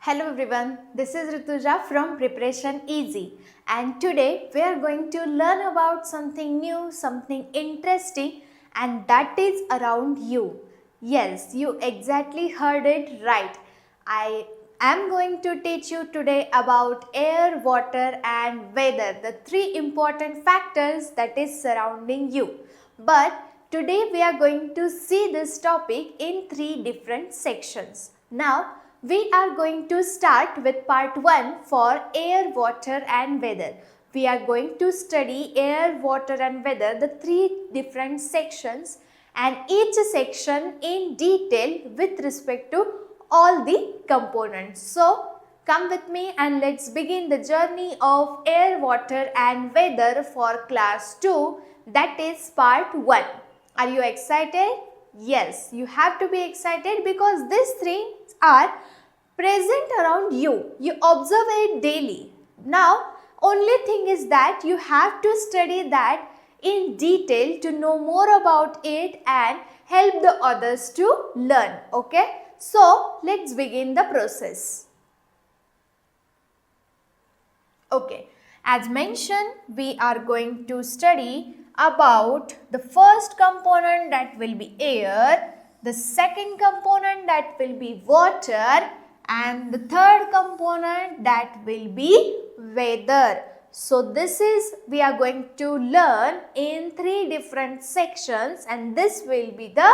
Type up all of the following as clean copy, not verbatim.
Hello everyone, this is Rutuja from Preparation Easy, and today we are going to learn about something new, something interesting, and that is around you. Yes, you exactly heard it right. I am going to teach you today about air, water and weather, the three important factors that is surrounding you. But today we are going to see this topic in three different sections. Now, we are going to start with part 1 for air, water and weather. We are going to study air, water and weather, the three different sections, and each section in detail with respect to all the components. So, come with me and let's begin the journey of air, water and weather for class 2, that is part 1. Are you excited? Yes, you have to be excited because these three are present around you. You observe it daily. Now, only thing is that you have to study that in detail to know more about it and help the others to learn. Okay? So, let's begin the process. Okay, as mentioned, we are going to study about the first component, that will be air, the second component, that will be water, and the third component, that will be weather. So this is, we are going to learn in three different sections, and this will be the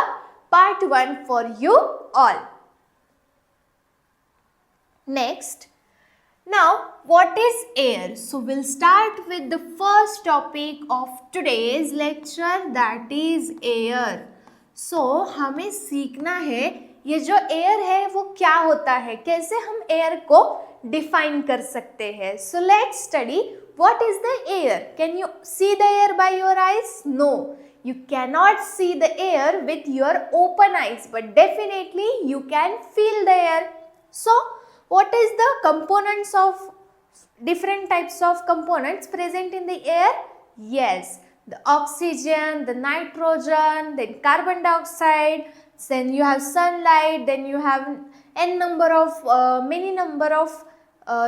part 1 for you all. Next, now, what is air? So, we'll start with the first topic of today's lecture, that is air. So, हमें सीखना है ये जो air है वो क्या होता है, कैसे हम air को define कर सकते हैं. So, let's study what is the air. Can you see the air by your eyes? No. You cannot see the air with your open eyes, but definitely you can feel the air. So, what is the components of different types of components present in the air? Yes, the oxygen, the nitrogen, then carbon dioxide, then you have sunlight, then you have many number of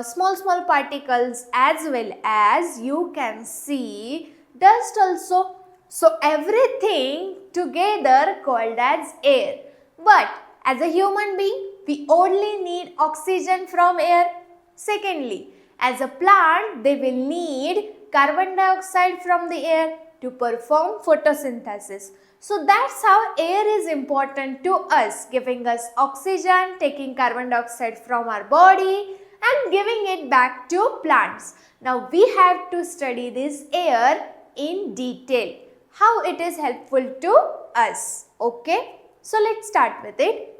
small particles, as well as you can see dust also. So everything together called as air. But as a human being, we only need oxygen from air. Secondly, as a plant, they will need carbon dioxide from the air to perform photosynthesis. So that's how air is important to us, giving us oxygen, taking carbon dioxide from our body and giving it back to plants. Now we have to study this air in detail, how it is helpful to us. Okay, so let's start with it.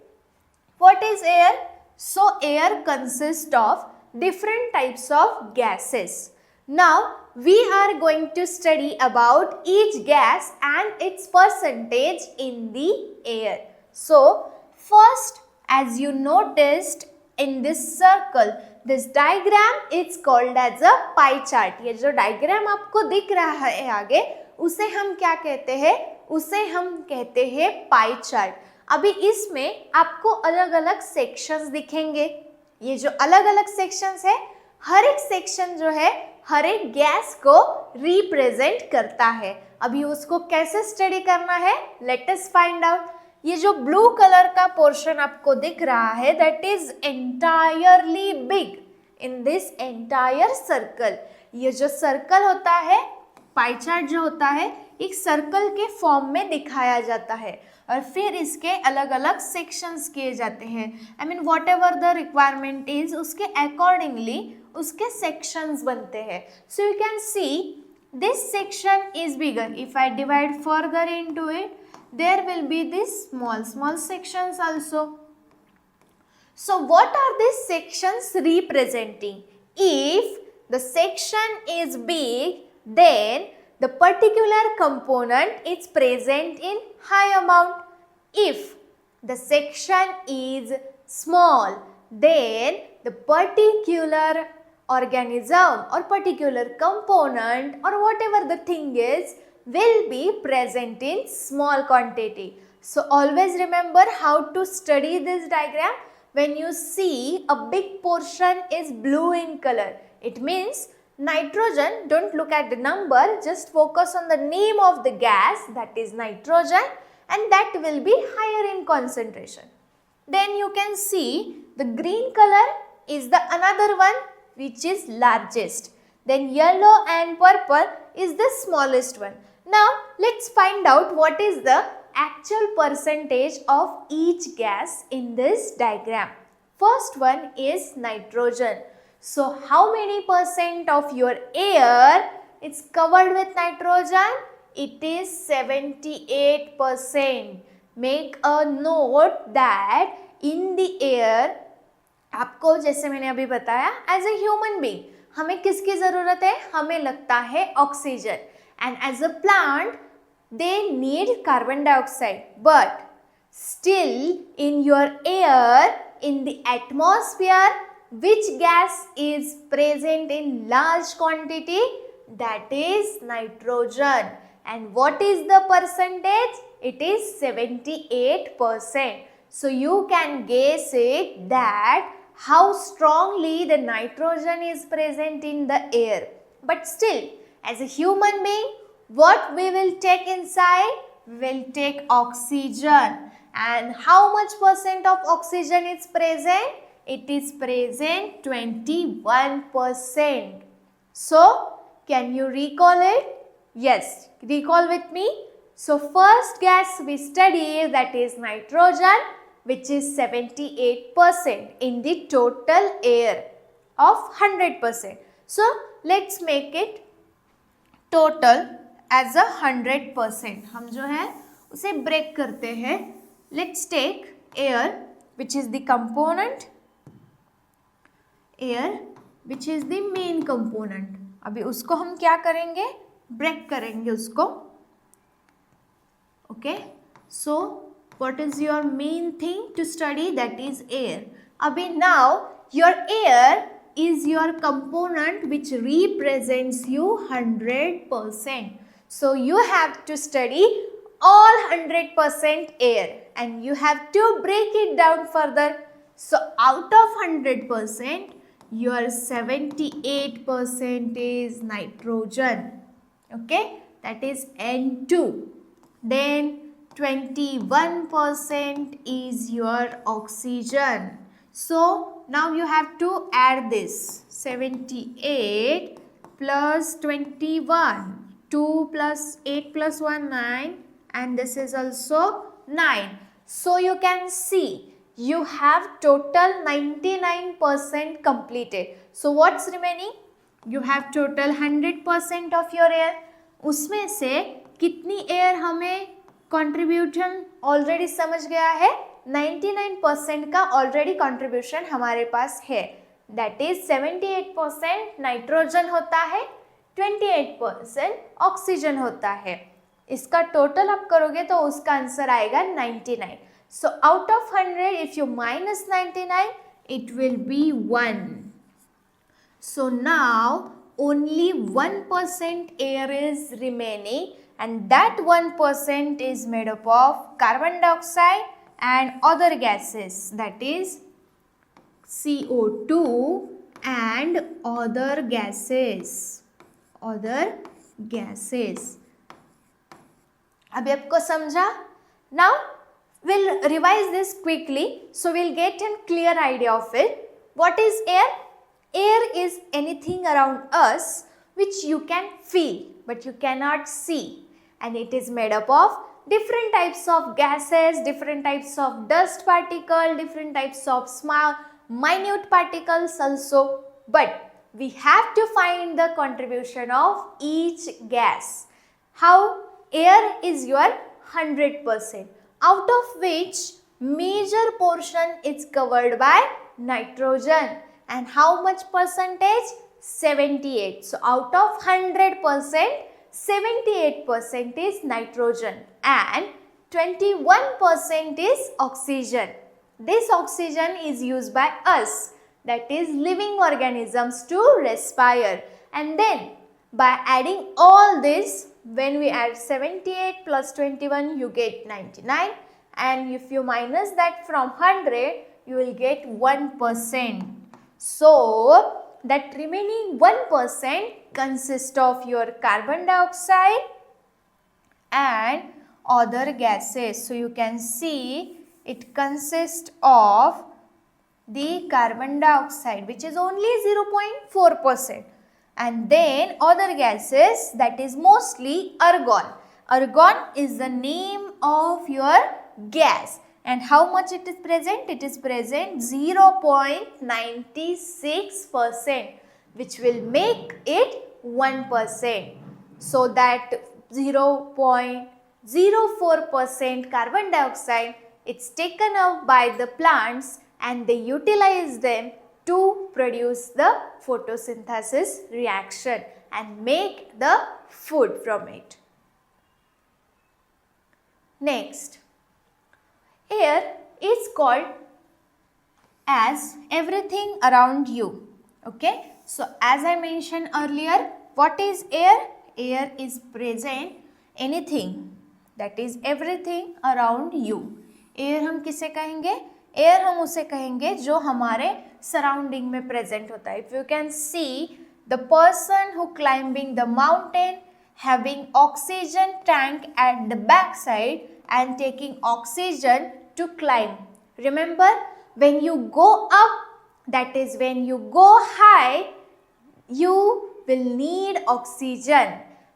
What is air? So air consists of different types of gases. Now we are going to study about each gas and its percentage in the air. So first, as you noticed in this circle, this diagram is called as a pie chart. ये जो diagram आपको दिख रहा है आगे, उसे हम क्या कहते हैं? उसे हम कहते हैं pie chart. अभी इसमें आपको अलग अलग सेक्शंस दिखेंगे. ये जो अलग अलग सेक्शंस है, हर एक सेक्शन जो है हर एक गैस को रिप्रेजेंट करता है. अभी उसको कैसे स्टडी करना है, लेट अस फाइंड आउट. ये जो ब्लू कलर का पोर्शन आपको दिख रहा है, that is entirely big in this entire circle. ये जो सर्कल होता है, पाई चार्ट जो होता है, एक सर्कल के फॉर्म में दिखाया जाता है और फिर इसके अलग अलग सेक्शंस किए जाते हैं. I mean whatever the requirement is, उसके अकॉर्डिंगली उसके सेक्शंस बनते हैं. So you can see this section is bigger. If I divide further into it, there will be this small sections also. So what are these sections representing? If the section is big, then the particular component is present in high amount. If the section is small, then the particular organism or particular component or whatever the thing is will be present in small quantity. So always remember how to study this diagram. when you see a big portion is blue in color, it means nitrogen, don't look at the number, just focus on the name of the gas, that is nitrogen, and that will be higher in concentration. Then you can see the green color is the another one which is largest. Then yellow and purple is the smallest one. Now let's find out what is the actual percentage of each gas in this diagram. First one is nitrogen. So how many percent of your air is covered with nitrogen? It is 78%. Make a note that in the air, आपको जैसे मैंने अभी बताया, as a human being, हमें किसकी ज़रूरत है? हमें लगता है oxygen. And as a plant, they need carbon dioxide. But still in your air, in the atmosphere, which gas is present in large quantity? That is nitrogen. And what is the percentage? It is 78%. So you can guess it that how strongly the nitrogen is present in the air. But still, as a human being, what we will take inside? We will take oxygen. And how much percent of oxygen is present? It is present 21%. So, can you recall it? Yes, recall with me. So, first gas we studied, that is nitrogen, which is 78% in the total air of 100%. So, let's make it total as a 100%. हम जो है उसे break करते हैं. Let's take air, which is the component. Air, which is the main component. अभी उसको हम क्या करेंगे? Break करेंगे उसको. Okay. So, what is your main thing to study? That is air. Abhi now your air is your component which represents you 100%. So you have to study all 100% air and you have to break it down further. So out of 100%, your 78% is nitrogen. Okay, that is N2. Then 21% is your oxygen. So now you have to add this 78 plus 21. 2 plus 8 plus 1, 9, and this is also 9. So you can see you have total 99% completed. So what's remaining? You have total 100% of your air. उसमें से कितनी air हमें contribution already समझ गया है? 99% का already contribution हमारे पास है. That is 78% nitrogen होता है, 28% ऑक्सीजन होता है. इसका टोटल आप करोगे तो उसका आंसर आएगा 99. So out of 100, if you minus 99, it will be 1. So now only 1% air is remaining, and that 1% is made up of carbon dioxide and other gases, that is CO2 and other gases. अभी आपको समझा? Now we'll revise this quickly so we'll get a clear idea of it. What is air? Air is anything around us which you can feel but you cannot see, and it is made up of different types of gases, different types of dust particle, different types of small minute particles also, but we have to find the contribution of each gas. How? Air is your 100%, out of which major portion is covered by nitrogen. And how much percentage? 78. So out of 100%, 78% is nitrogen and 21% is oxygen. This oxygen is used by us, that is living organisms, to respire. And then by adding all this, when we add 78 plus 21, you get 99. And if you minus that from 100, you will get 1%. So that remaining 1% consists of your carbon dioxide and other gases. So you can see it consists of the carbon dioxide, which is only 0.4%, and then other gases, that is mostly argon. Argon is the name of your gas, and how much it is present? It is present 0.96%, which will make it 1%. So that 0.04% carbon dioxide, it's taken up by the plants and they utilize them to produce the photosynthesis reaction and make the food from it. Next, air is called as everything around you. Okay, so as I mentioned earlier, what is air? Air is present anything, that is everything around you. Air हम किसे कहेंगे? Air हम उसे कहेंगे जो हमारे surrounding में present होता है. If you can see the person who climbing the mountain having oxygen tank at the back side and taking oxygen to climb. Remember, when you go up, that is when you go high, you will need oxygen,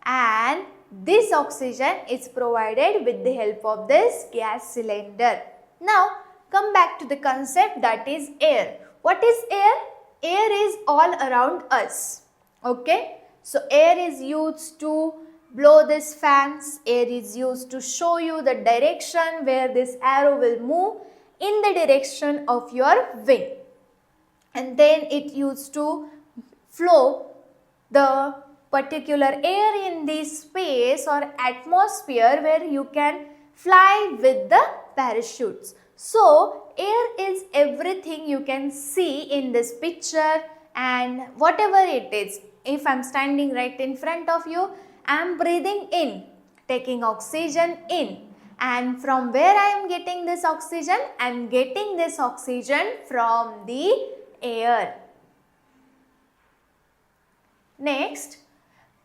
and this oxygen is provided with the help of this gas cylinder. Now come back to the concept, that is air. What is air? Air is all around us. Okay, so air is used to blow these fans. Air is used to show you the direction where this arrow will move in the direction of your wing, and then it used to flow the particular air in this space or atmosphere where you can fly with the parachutes. So air is everything you can see in this picture, and whatever it is, if I am standing right in front of you, I am breathing in, taking oxygen in, and from where I am getting this oxygen? I am getting this oxygen from the air. Next,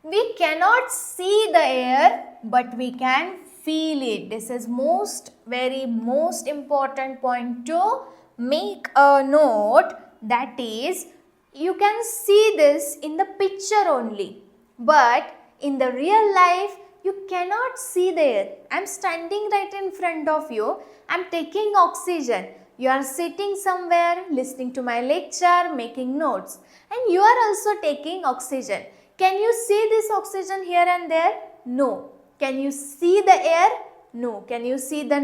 we cannot see the air, but we can feel it. This is most important point to make a note, that is, you can see this in the picture only, but in the real life you cannot see the air. I am standing right in front of you, I am taking oxygen. You are sitting somewhere listening to my lecture, making notes, and you are also taking oxygen. Can you see this oxygen here and there? No. Can you see the air? No. Can you see the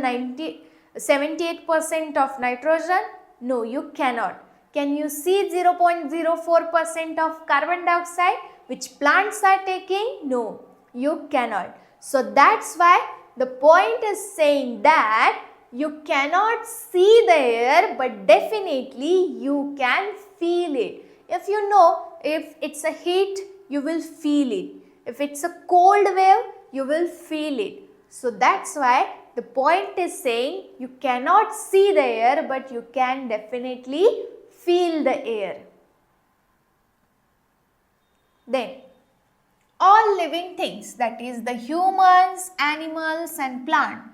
78% of nitrogen? No, you cannot. Can you see 0.04% of carbon dioxide which plants are taking? No, you cannot. So that's why the point is saying that you cannot see the air, but definitely you can feel it. If you know, if it's a heat, you will feel it. If it's a cold wave, you will feel it. So that's why the point is saying you cannot see the air, but you can definitely feel the air. Then, all living things, that is the humans, animals and plants,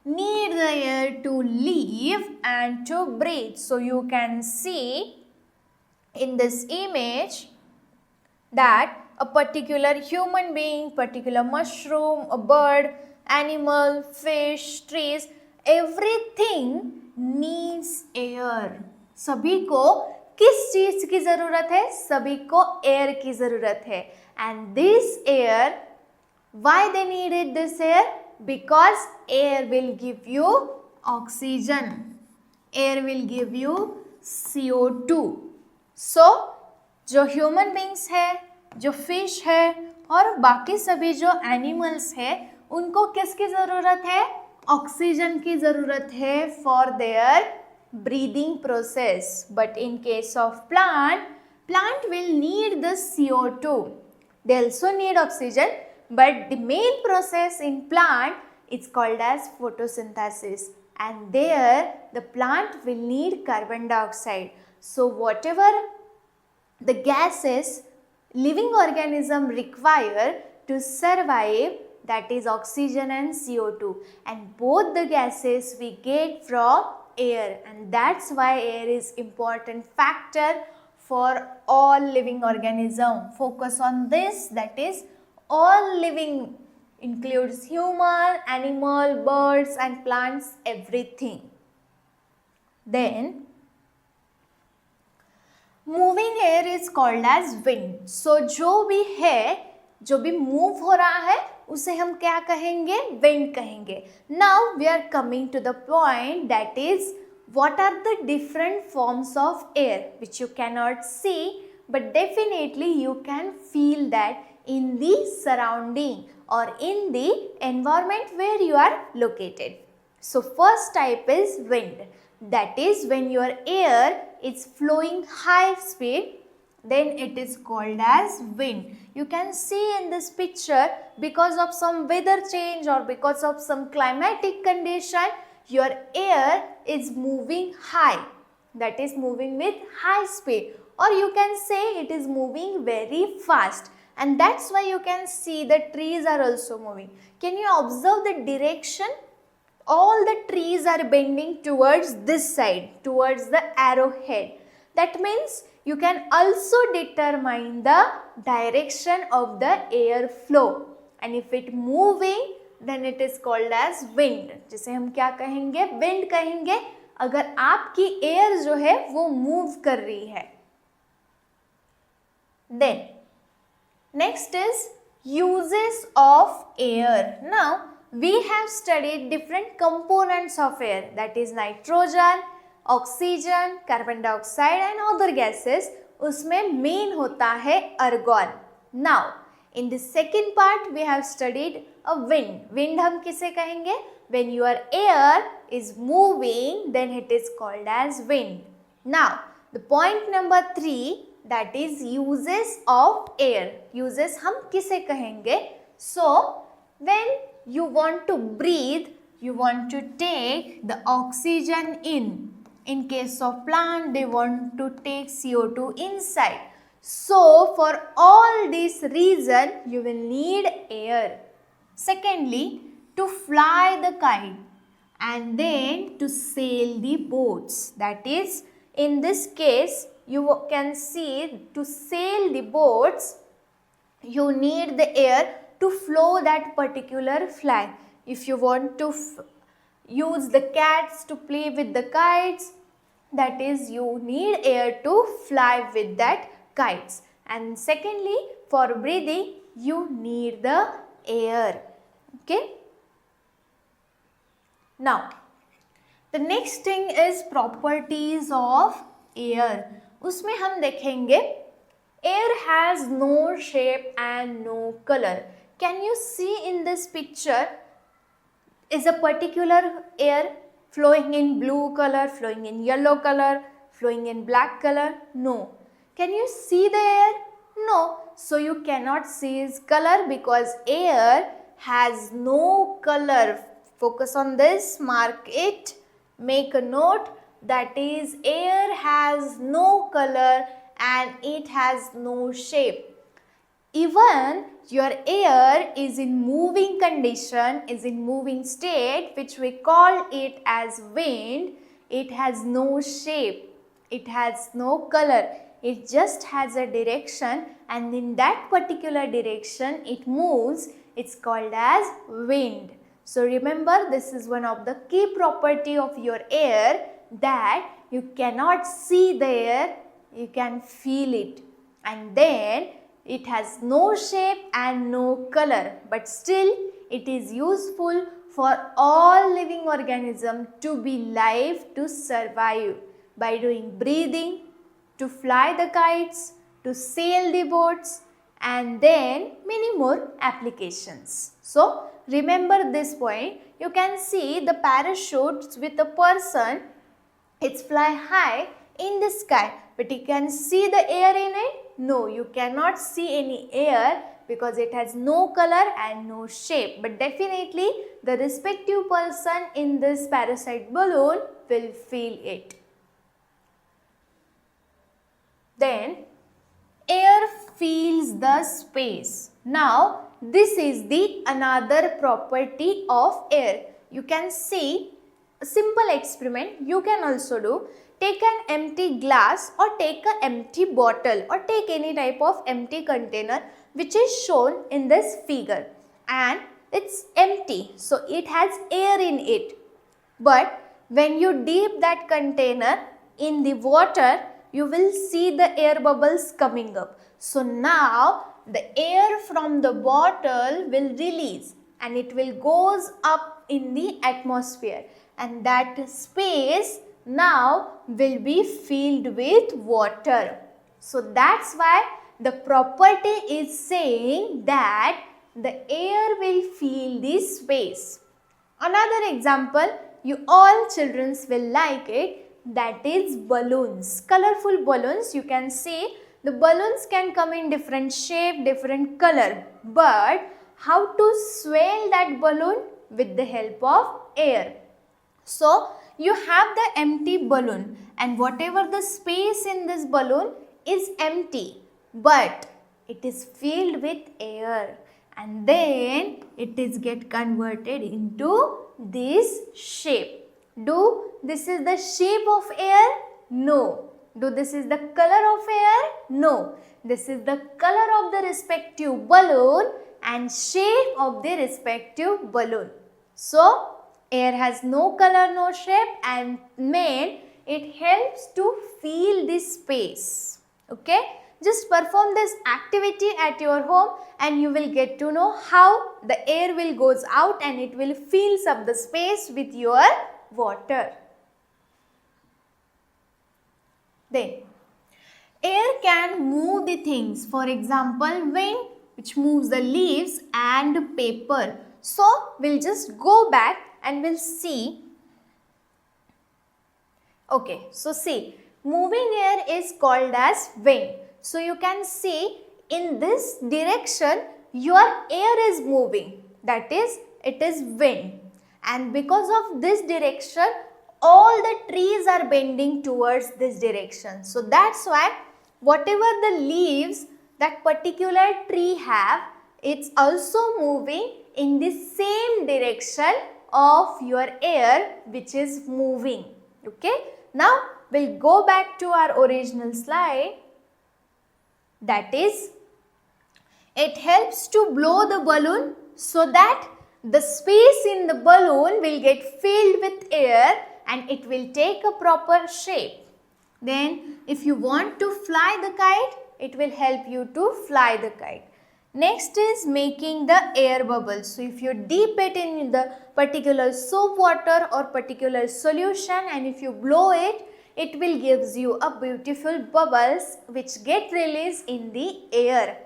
need the air to live and to breathe. So you can see in this image that a particular human being, particular mushroom, a bird, animal, fish, trees, everything needs air. सभी को किस चीज की जरूरत है? सभी को air की जरूरत है. And this air, why they needed this air? Because air will give you oxygen. Air will give you CO2. So जो ह्यूमन बींग्स है, जो फिश है और बाकी सभी जो एनिमल्स है, उनको किसकी ज़रूरत है? ऑक्सीजन की ज़रूरत है for their breathing process. But in case of plant will need the CO2. They also need oxygen, but the main process in plant is called as photosynthesis, and there the plant will need carbon dioxide. So whatever the gases living organism require to survive, that is oxygen and CO2, and both the gases we get from air, and that's why air is important factor for all living organism. Focus on this, that is all living includes human, animal, birds and plants, everything. Then moving air is called as wind. So जो भी है, जो भी move हो रहा है उसे हम क्या कहेंगे? विंड कहेंगे. Now we are coming to the point, that is what are the different forms of air which you cannot see, but definitely you can feel that in the surrounding or in the environment where you are located. So first type is wind. That is when your air is flowing high speed, then it is called as wind. You can see in this picture, because of some weather change or because of some climatic condition, your air is moving high, that is moving with high speed, or you can say it is moving very fast, and that's why you can see the trees are also moving. Can you observe the direction? All the trees are bending towards this side, towards the arrowhead. That means you can also determine the direction of the air flow, and if it moving, then it is called as wind. जिसे हम क्या कहेंगे? Wind कहेंगे अगर आपकी air जो है वो मूव कर रही है. Then next is uses of air. Now we have studied different components of air, that is nitrogen, oxygen, carbon dioxide and other gases. उसमें मेन होता है argon. Now in the second part we have studied a wind. Wind हम किसे कहेंगे? When your air is moving, then it is called as wind. Now the point number 3, that is uses of air. Uses हम किसे कहेंगे? So when you want to breathe, you want to take the oxygen in. In case of plant, they want to take CO2 inside. So for all this reason, you will need air. Secondly, to fly the kite and then to sail the boats. That is, in this case, you can see to sail the boats, you need the air to flow that particular flag. If you want to use the cats to play with the kites, that is, you need air to fly with that kites. And secondly, for breathing, you need the air. Okay. Now, the next thing is properties of air. उसमें हम देखेंगे air has no shape and no color. Can you see in this picture? Is a particular air flowing in blue color, flowing in yellow color, flowing in black color? No. Can you see the air? No. So you cannot see its color because air has no color. Focus on this, mark it, make a note, that is air has no color and it has no shape. Even your air is in moving condition, is in moving state, which we call it as wind. It has no shape, it has no color, it just has a direction, and in that particular direction it moves. It's called as wind. So remember, this is one of the key property of your air, that you cannot see the air, you can feel it, and then it has no shape and no color, but still it is useful for all living organisms to be live, to survive by doing breathing, to fly the kites, to sail the boats, and then many more applications. So remember this point. You can see the parachutes with a person, it's fly high in the sky, but you can see the air in it? No, you cannot see any air because it has no color and no shape. But definitely the respective person in this parasite balloon will feel it. Then air fills the space. Now this is the another property of air. You can see a simple experiment you can also do. Take an empty glass or take an empty bottle or take any type of empty container which is shown in this figure, and it's empty, so it has air in it. But when you dip that container in the water, you will see the air bubbles coming up. So now the air from the bottle will release and it will goes up in the atmosphere, and that space now will be filled with water. So that's why the property is saying that the air will fill the space. Another example, you all children will like it, that is balloons. Colorful balloons, you can see the balloons can come in different shape, different color. But how to swell that balloon? With the help of air. So you have the empty balloon and whatever the space in this balloon is empty, but it is filled with air, and then it is get converted into this shape. Do this is the shape of air? No. Do this is the color of air? No. This is the color of the respective balloon and shape of the respective balloon. So air has no color, no shape, and main it helps to fill this space. Okay, just perform this activity at your home and you will get to know how the air will goes out and it will fills up the space with your water. Then air can move the things. For example, wind, which moves the leaves and paper. So we'll just go back and we'll see. Okay, so see, moving air is called as wind. So you can see in this direction your air is moving, that is it is wind, and because of this direction all the trees are bending towards this direction. So that's why whatever the leaves that particular tree have, it's also moving in the same direction of your air which is moving. Okay, now we'll go back to our original slide. That is, it helps to blow the balloon so that the space in the balloon will get filled with air and it will take a proper shape. Then if you want to fly the kite, it will help you to fly the kite. Next is making the air bubbles. So if you dip it in the particular soap water or particular solution and if you blow it, it will gives you a beautiful bubbles which get released in the air.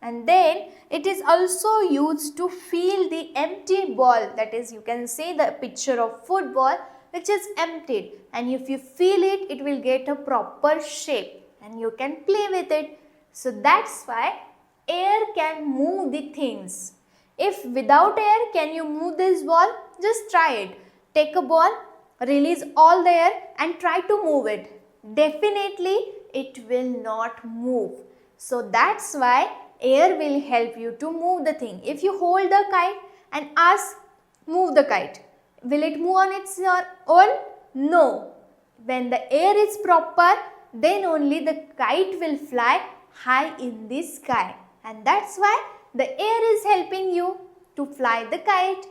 And then it is also used to fill the empty ball, that is you can see the picture of football which is emptied, and if you fill it, it will get a proper shape and you can play with it. So that's why air can move the things. If without air, can you move this ball? Just try it. Take a ball, release all the air and try to move it. Definitely it will not move. So that's why air will help you to move the thing. If you hold the kite and ask, move the kite, will it move on its own? No. When the air is proper, then only the kite will fly high in the sky. And that's why the air is helping you to fly the kite.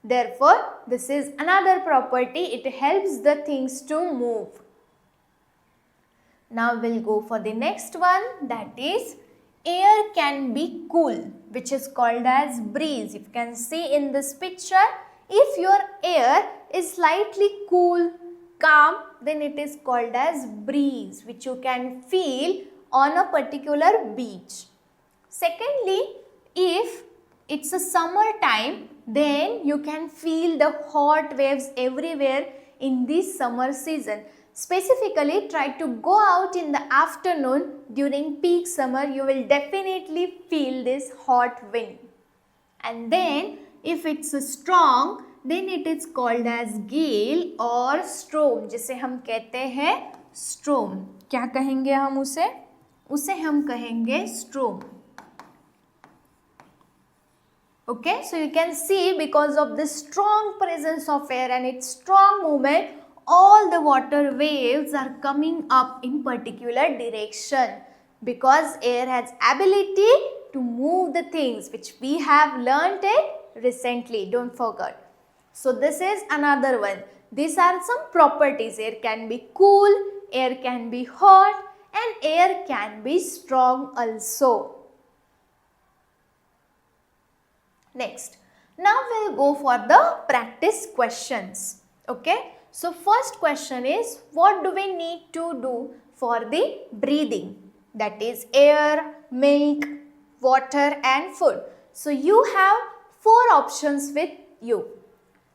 Therefore, this is another property. It helps the things to move. Now we'll go for the next one, that is air can be cool, which is called as breeze. You can see in this picture, if your air is slightly cool, calm, then it is called as breeze, which you can feel on a particular beach. Secondly, if it's a summer time, then you can feel the hot waves everywhere in this summer season. Specifically, try to go out in the afternoon during peak summer. You will definitely feel this hot wind. And then if it's strong, then it is called as gale or storm, जिसे हम कहते हैं storm. क्या कहेंगे हम उसे? उसे हम कहेंगे storm. Okay, so you can see because of the strong presence of air and its strong movement, all the water waves are coming up in particular direction because air has ability to move the things which we have learnt it recently. Don't forget. So this is another one. These are some properties. Air can be cool, air can be hot, and air can be strong also. Next, now we'll go for the practice questions. Okay, so first question is, what do we need to do for the breathing? That is air, milk, water and food. So you have 4 options with you.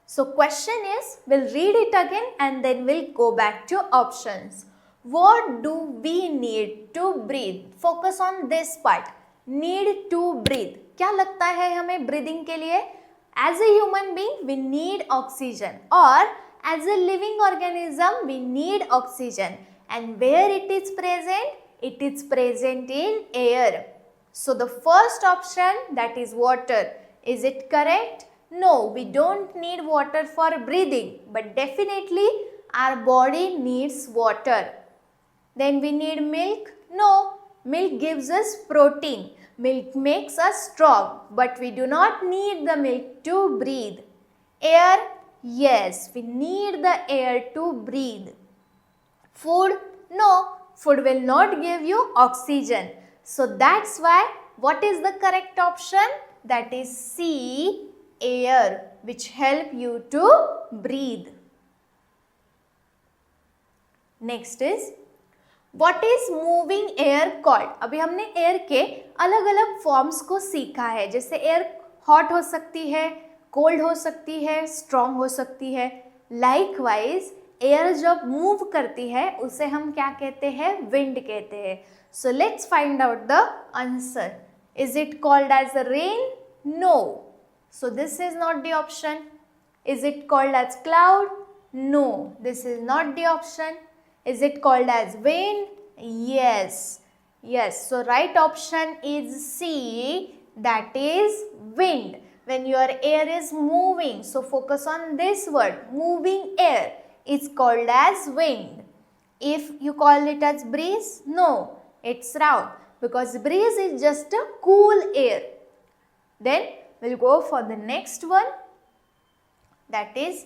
So question is, we'll read it again and then we'll go back to options. What do we need to breathe? Focus on this part. Need to breathe. क्या लगता है हमें breathing के लिए? As a human being, we need oxygen, or as a living organism, we need oxygen. And where it is present? It is present in air. So the first option, that is water. Is it correct? No, we don't need water for breathing, but definitely our body needs water. Then we need milk? No, milk gives us protein. Milk makes us strong, but we do not need the milk to breathe. Air? Yes, we need the air to breathe. Food? No, food will not give you oxygen. So that's why, what is the correct option? That is C, air, which help you to breathe. Next is, what is moving air called? अभी हमने air के अलग अलग forms को सीखा है. जैसे air hot हो सकती है, cold हो सकती है, strong हो सकती है. Likewise, air जब move करती है, उसे हम क्या कहते हैं? Wind कहते हैं. So let's find out the answer. Is it called as rain? No. So this is not the option. Is it called as cloud? No. This is not the option. Is it called as wind? Yes. Yes. So right option is C, that is wind. When your air is moving, so focus on this word, moving air is called as wind. If you call it as breeze, no, it's wrong because breeze is just a cool air. Then we'll go for the next one, that is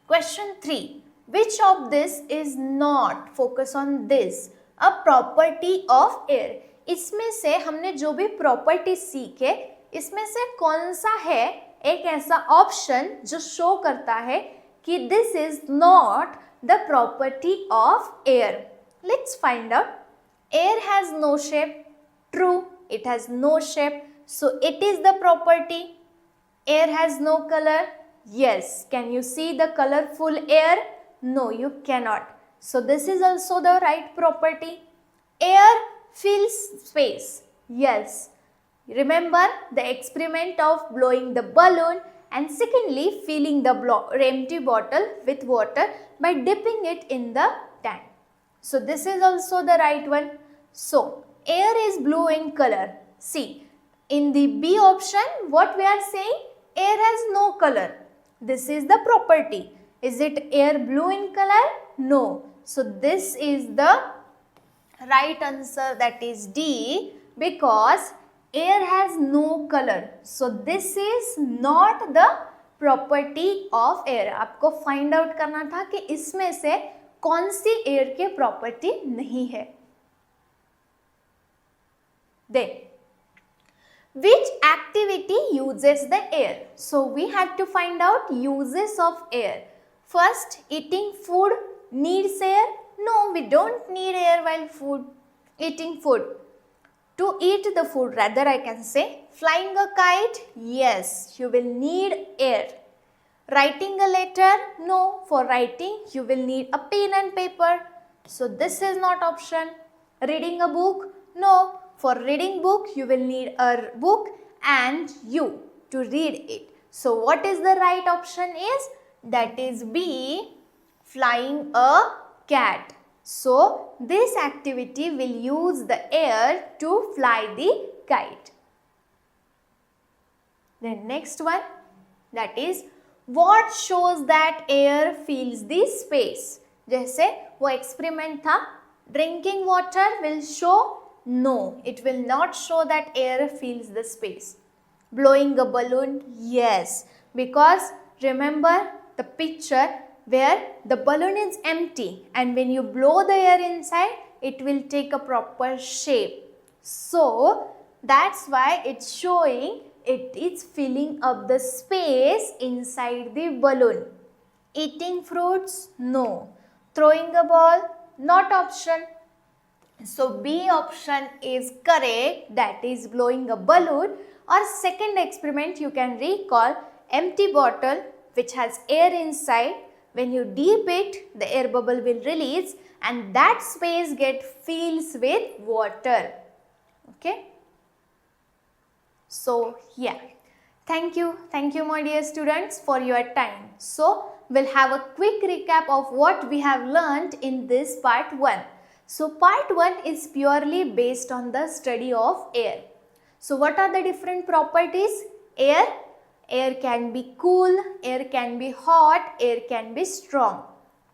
question 3. Which of this is not, focus on this, a property of air? इसमें से हमने जो भी property सीखे, इसमें से कौन सा है एक ऐसा option जो show करता है कि this is not the property of air? Let's find out. Air has no shape. True, it has no shape. So it is the property. Air has no color. Yes. Can you see the colorful air? No, you cannot. So this is also the right property. Air fills space. Yes. Remember the experiment of blowing the balloon and secondly filling the empty bottle with water by dipping it in the tank. So this is also the right one. So air is blue in color. See, in the B option, what we are saying? Air has no color. This is the property. Is it air blue in color? No. So this is the right answer, that is D, because air has no color. So this is not the property of air. आपको find out करना था कि इसमें से कौन सी air के property नहीं है. Then, which activity uses the air? So we had to find out uses of air. First, eating food needs air? No, we don't need air while eating food. To eat the food, rather I can say, flying a kite? Yes, you will need air. Writing a letter? No. For writing, you will need a pen and paper. So this is not option. Reading a book? No. For reading book, you will need a book and you to read it. So what is the right option is? That is B, flying a cat. So this activity will use the air to fly the kite. The next one, that is what shows that air fills the space. जैसे वो experiment था, drinking water will show no, it will not show that air fills the space. Blowing a balloon, yes, because remember the picture where the balloon is empty and when you blow the air inside, it will take a proper shape. So that's why it's showing it is filling up the space inside the balloon. Eating fruits? No. Throwing a ball? Not option. So B option is correct, that is blowing a balloon. Or second experiment you can recall, empty bottle which has air inside. When you dip it, the air bubble will release and that space gets filled with water. Okay. So yeah, thank you my dear students for your time. So we'll have a quick recap of what we have learned in this part 1. So part 1 is purely based on the study of air. So what are the different properties? Air can be cool, air can be hot, air can be strong.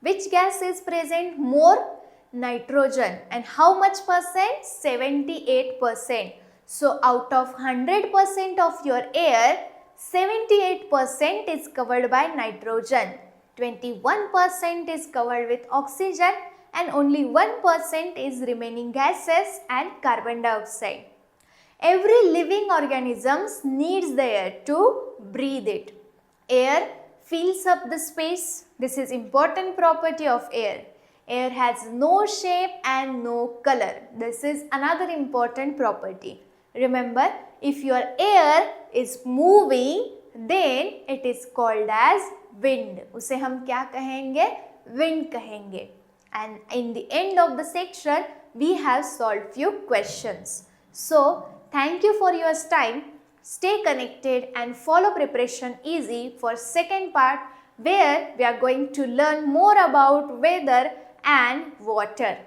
Which gas is present more? Nitrogen. And how much percent? 78%. So out of 100% of your air, 78% is covered by nitrogen, 21% is covered with oxygen and only 1% is remaining gases and carbon dioxide. Every living organism needs the air to breathe it. Air fills up the space. This is important property of air. Air has no shape and no color. This is another important property. Remember, if your air is moving, then it is called as wind. उसे हम क्या कहेंगे? Wind कहेंगे. And in the end of the section, we have solved few questions. So, thank you for your time. Stay connected and follow Preparation Easy for second part where we are going to learn more about weather and water.